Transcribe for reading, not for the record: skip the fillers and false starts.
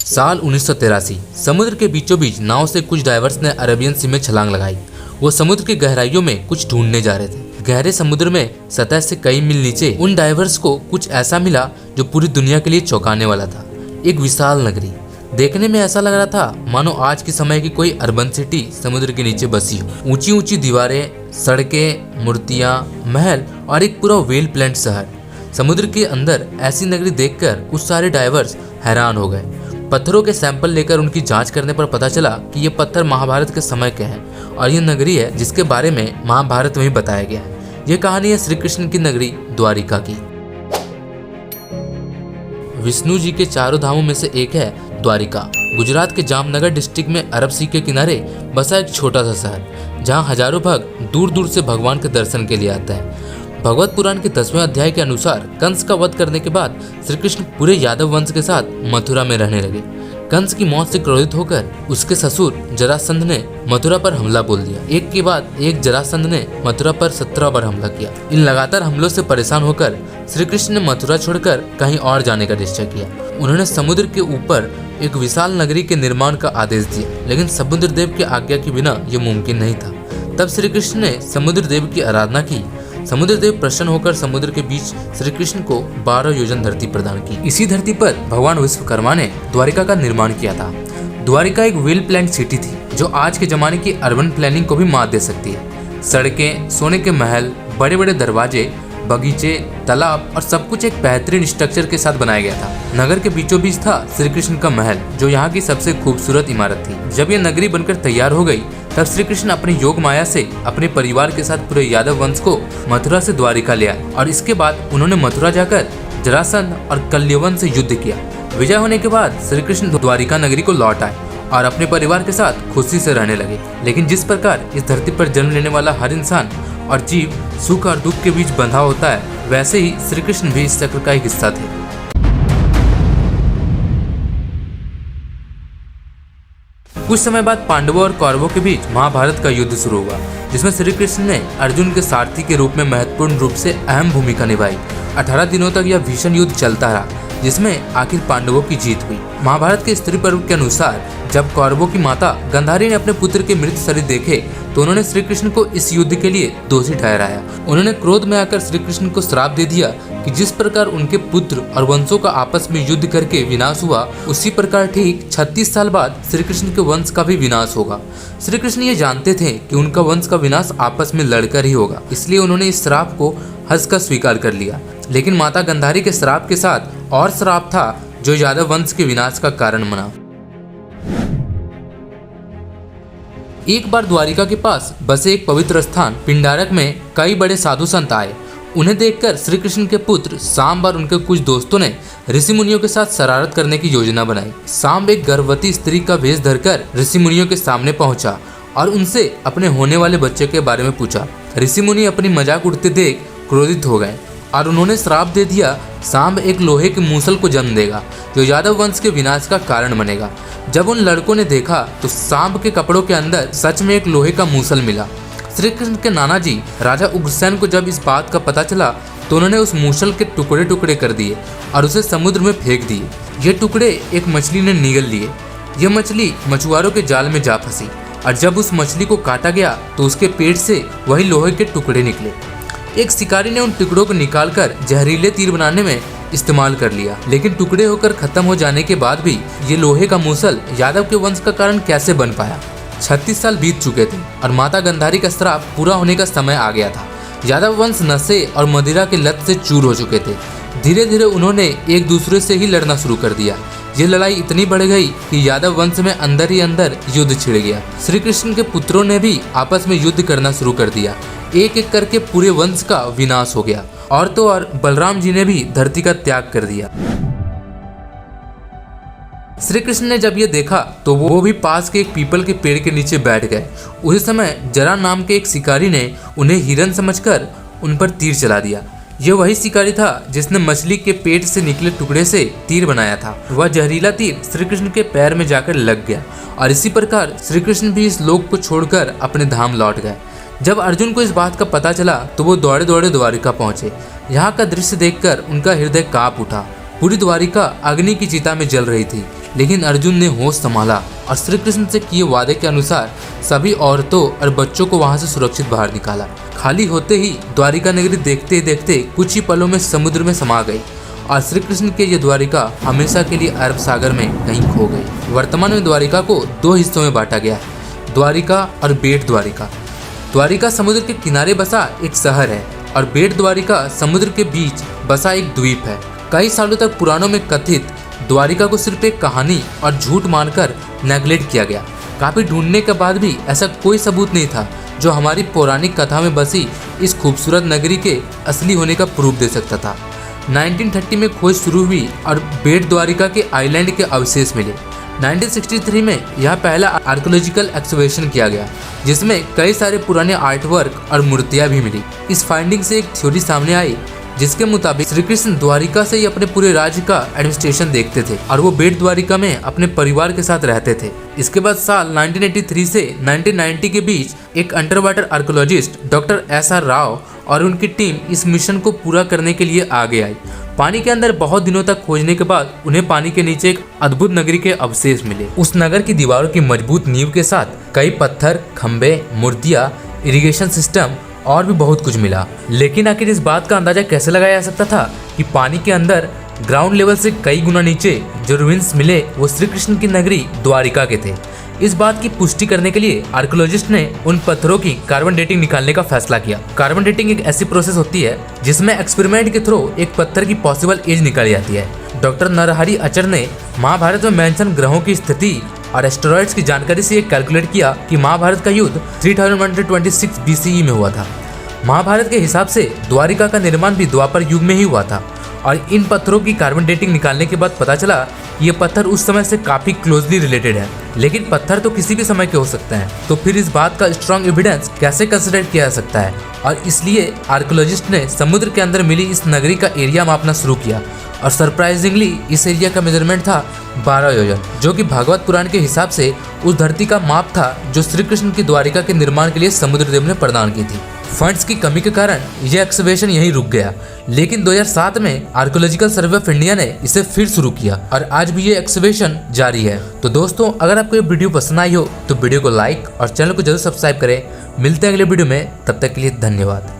साल 1983 समुद्र के बीचों बीच नाव से कुछ डाइवर्स ने अरेबियन सी में छलांग लगाई। वो समुद्र की गहराइयों में कुछ ढूंढने जा रहे थे। गहरे समुद्र में सतह से कई मील नीचे उन डाइवर्स को कुछ ऐसा मिला जो पूरी दुनिया के लिए चौंकाने वाला था। एक विशाल नगरी। देखने में ऐसा लग रहा था मानो आज के समय की कोई अर्बन सिटी समुद्र के नीचे बसी हो। ऊंची ऊंची दीवारें, सड़कें, मूर्तियां, महल और एक पूरा वेल प्लान्ड शहर। समुद्र के अंदर ऐसी नगरी देखकर कुछ सारे डाइवर्स हैरान हो गए। पत्थरों के सैंपल लेकर उनकी जांच करने पर पता चला कि ये पत्थर महाभारत के समय के हैं और ये नगरी है जिसके बारे में महाभारत में भी बताया गया है। ये कहानी है श्री कृष्ण की नगरी द्वारिका की। विष्णु जी के चारों धामों में से एक है द्वारिका। गुजरात के जामनगर डिस्ट्रिक्ट में अरब सी के किनारे बसा एक छोटा सा शहर जहाँ हजारों भक्त दूर दूर से भगवान के दर्शन के लिए आते हैं। भगवत पुराण के 10वें अध्याय के अनुसार कंस का वध करने के बाद श्री कृष्ण पूरे यादव वंश के साथ मथुरा में रहने लगे। कंस की मौत से क्रोधित होकर उसके ससुर जरासंध ने मथुरा पर हमला बोल दिया। एक के बाद एक जरासंध ने मथुरा पर 17 बार हमला किया। इन लगातार हमलों से परेशान होकर श्री कृष्ण ने मथुरा छोड़कर कहीं और जाने का निश्चय किया। उन्होंने समुद्र के ऊपर एक विशाल नगरी के निर्माण का आदेश दिया, लेकिन समुद्र देव की आज्ञा के बिना यह मुमकिन नहीं था। तब श्री कृष्ण ने समुद्र देव की आराधना की। समुद्र देव प्रसन्न होकर समुद्र के बीच श्री कृष्ण को 12 योजन धरती प्रदान की। इसी धरती पर भगवान विश्वकर्मा ने द्वारिका का निर्माण किया था। द्वारिका एक वेल प्लान्ड सिटी थी जो आज के जमाने की अर्बन प्लानिंग को भी मात दे सकती है। सड़कें, सोने के महल, बड़े बड़े दरवाजे, बगीचे, तालाब और सब कुछ एक बेहतरीन स्ट्रक्चर के साथ बनाया गया था। नगर के बीचों बीच था श्री कृष्ण का महल जो यहाँ की सबसे खूबसूरत इमारत थी। जब यह नगरी बनकर तैयार हो गई तब श्री कृष्ण अपनी योग माया से अपने परिवार के साथ पूरे यादव वंश को मथुरा से द्वारिका ले आए और इसके बाद उन्होंने मथुरा जाकर जरासंध और कल्यवन से युद्ध किया। विजय होने के बाद श्री कृष्ण द्वारिका नगरी को लौट आए और अपने परिवार के साथ खुशी से रहने लगे। लेकिन जिस प्रकार इस धरती पर जन्म लेने वाला हर इंसान और जीव सुख और दुख के बीच बंधा होता है, वैसे ही श्री कृष्ण भी इस चक्र का एक हिस्सा थे। कुछ समय बाद पांडवों और कौरवों के बीच महाभारत का युद्ध शुरू हुआ, जिसमें श्री कृष्ण ने अर्जुन के सारथी के रूप में महत्वपूर्ण रूप से अहम भूमिका निभाई। 18 दिनों तक यह भीषण युद्ध चलता रहा, जिसमें आखिर पांडवों की जीत हुई। महाभारत के स्त्री पर्व के अनुसार जब कौरवों की माता गांधारी ने अपने पुत्र के मृत शरीर देखे तो उन्होंने श्री कृष्ण को इस युद्ध के लिए दोषी ठहराया। उन्होंने क्रोध में आकर श्री कृष्ण को श्राप दे दिया कि जिस प्रकार उनके पुत्र और वंशों का आपस में युद्ध करके विनाश हुआ, उसी प्रकार ठीक 36 साल बाद श्री कृष्ण के वंश का भी विनाश होगा। श्री कृष्ण ये जानते थे कि उनका वंश का विनाश आपस में लड़कर ही होगा, इसलिए उन्होंने इस श्राप को हंसकर स्वीकार कर लिया। लेकिन माता गांधारी के श्राप के साथ और श्राप था जो यादव वंश के विनाश का कारण बना। एक बार द्वारिका के पास बसे एक पवित्र स्थान पिंडारक में कई बड़े साधु संत आए। उन्हें देखकर श्री कृष्ण के पुत्र सांब और उनके कुछ दोस्तों ने ऋषि मुनियों के साथ शरारत करने की योजना बनाई। सांब एक गर्भवती स्त्री का वेश धरकर ऋषि मुनियों के सामने पहुंचा और उनसे अपने होने वाले बच्चे के बारे में पूछा। ऋषि मुनि अपनी मजाक उड़ते देख क्रोधित हो गए और उन्होंने श्राप दे दिया, सांब एक लोहे के मूसल को जन्म देगा जो यादव वंश के विनाश का कारण बनेगा। जब उन लड़कों ने देखा तो सांब के कपड़ों के अंदर सच में एक लोहे का मूसल मिला। श्री कृष्ण के नाना जी राजा उग्रसेन को जब इस बात का पता चला तो उन्होंने उस मूसल के टुकड़े टुकड़े कर दिए और उसे समुद्र में फेंक दिए। ये टुकड़े एक मछली ने निगल लिए। यह मछली मछुआरों के जाल में जा फंसी और जब उस मछली को काटा गया तो उसके पेट से वही लोहे के टुकड़े निकले। एक शिकारी ने उन टुकड़ों को निकालकर जहरीले तीर बनाने में इस्तेमाल कर लिया, लेकिन टुकड़े होकर खत्म हो जाने के बाद भी ये लोहे का मूसल यादव के वंश का कारण कैसे बन पाया। 36 साल बीत चुके थे और माता गांधारी का श्राप पूरा होने का समय आ गया था। यादव वंश नशे और मदिरा के लत से चूर हो चुके थे। धीरे धीरे उन्होंने एक दूसरे से ही लड़ना शुरू कर दिया। ये लड़ाई इतनी बढ़ गई कि यादव वंश में अंदर ही अंदर युद्ध छिड़ गया। श्री कृष्ण के पुत्रों ने भी आपस में युद्ध करना शुरू कर दिया। एक एक करके पूरे वंश का विनाश हो गया। और तो और बलराम जी ने भी धरती का त्याग कर दिया। श्री कृष्ण ने जब ये देखा तो वो भी पास के एक पीपल के पेड़ के नीचे बैठ गए। उसी समय जरा नाम के एक शिकारी ने उन्हें हिरन समझकर उन पर तीर चला दिया। यह वही शिकारी था जिसने मछली के पेट से निकले टुकड़े से तीर बनाया था। वह जहरीला तीर श्री कृष्ण के पैर में जाकर लग गया और इसी प्रकार श्री कृष्ण भी इस लोक को छोड़कर अपने धाम लौट गए। जब अर्जुन को इस बात का पता चला तो वो दौड़े दौड़े द्वारिका पहुंचे। यहाँ का दृश्य देखकर उनका हृदय कांप उठा। पूरी द्वारिका अग्नि की चिता में जल रही थी, लेकिन अर्जुन ने होश संभाला और श्री कृष्ण से किए वादे के अनुसार सभी औरतों और बच्चों को वहां से सुरक्षित बाहर निकाला। खाली होते ही द्वारिका नगरी देखते देखते कुछ ही पलों में समुद्र में समा गई और श्री कृष्ण के ये द्वारिका हमेशा के लिए अरब सागर में कहीं खो गई। वर्तमान में द्वारिका को 2 हिस्सों में बांटा गया है, द्वारिका और बेट द्वारिका। द्वारिका समुद्र के किनारे बसा एक शहर है और बेट द्वारिका समुद्र के बीच बसा एक द्वीप है। कई सालों तक पुराणों में कथित द्वारिका को सिर्फ एक कहानी और झूठ मानकर नेगलेक्ट किया गया। काफी ढूंढने के बाद भी ऐसा कोई सबूत नहीं था जो हमारी पौराणिक कथा में बसी इस खूबसूरत नगरी के असली होने का प्रूफ दे सकता था। 1930 में खोज शुरू हुई और बेट द्वारिका के आइलैंड के अवशेष मिले। 1963 में यह पहला आर्कियोलॉजिकल एक्सकवेशन किया गया, जिसमें कई सारे पुराने आर्टवर्क और मूर्तियां भी मिली। इस फाइंडिंग से एक थ्योरी सामने आई जिसके मुताबिक श्री कृष्ण द्वारिका से ही अपने पूरे राज्य का एडमिनिस्ट्रेशन देखते थे और वो बेट द्वारिका में अपने परिवार के साथ रहते थे। इसके बाद साल 1983 से 1990 के बीच एक under water archaeologist doctor SR Rao और उनकी टीम इस मिशन को पूरा करने के लिए आगे आई। पानी के अंदर बहुत दिनों तक खोजने के बाद उन्हें पानी के नीचे एक अद्भुत नगरी के अवशेष मिले। उस नगर की दीवारों की मजबूत नींव के साथ कई पत्थर, खंबे, मूर्तियां, इरिगेशन सिस्टम और भी बहुत कुछ मिला। लेकिन आखिर इस बात का अंदाजा कैसे लगाया जा सकता था कि पानी के अंदर ग्राउंड लेवल से कई गुना नीचे जो रुइंस मिले वो श्री कृष्ण की नगरी द्वारिका के थे। इस बात की पुष्टि करने के लिए आर्कियोलॉजिस्ट ने उन पत्थरों की कार्बन डेटिंग निकालने का फैसला किया। कार्बन डेटिंग एक ऐसी प्रोसेस होती है जिसमें एक्सपेरिमेंट के थ्रू एक पत्थर की पॉसिबल एज निकाली जाती है। डॉक्टर नरहरि अचर ने महाभारत में मेंशन ग्रहों की स्थिति और एस्टेरॉइड्स की जानकारी से ये कैलकुलेट किया कि महाभारत का युद्ध 3126 BCE में हुआ था। महाभारत के हिसाब से द्वारिका का निर्माण भी द्वापर युग में ही हुआ था और इन पत्थरों की कार्बन डेटिंग निकालने के बाद पता चला ये पत्थर उस समय से काफी क्लोजली रिलेटेड है। लेकिन पत्थर तो किसी भी समय के हो सकते हैं, तो फिर इस बात का स्ट्रॉन्ग एविडेंस कैसे कंसिडर किया जा सकता है? और इसलिए आर्कियोलॉजिस्ट ने समुद्र के अंदर मिली इस नगरी का एरिया मापना शुरू किया और सरप्राइजिंगली इस एरिया का मेजरमेंट था 12 योजन, जो कि भागवत पुराण के हिसाब से उस धरती का माप था जो श्री कृष्ण की द्वारिका के निर्माण के लिए समुद्रदेव ने प्रदान की थी। फंड्स की कमी के कारण यह एक्सकवेशन यहीं रुक गया, लेकिन 2007 में आर्कियोलॉजिकल सर्वे ऑफ इंडिया ने इसे फिर शुरू किया और आज भी ये एक्सकवेशन जारी है। तो दोस्तों, अगर आपको ये वीडियो पसंद आई हो तो वीडियो को लाइक और चैनल को जरूर सब्सक्राइब करें। मिलते हैं अगले वीडियो में, तब तक के लिए धन्यवाद।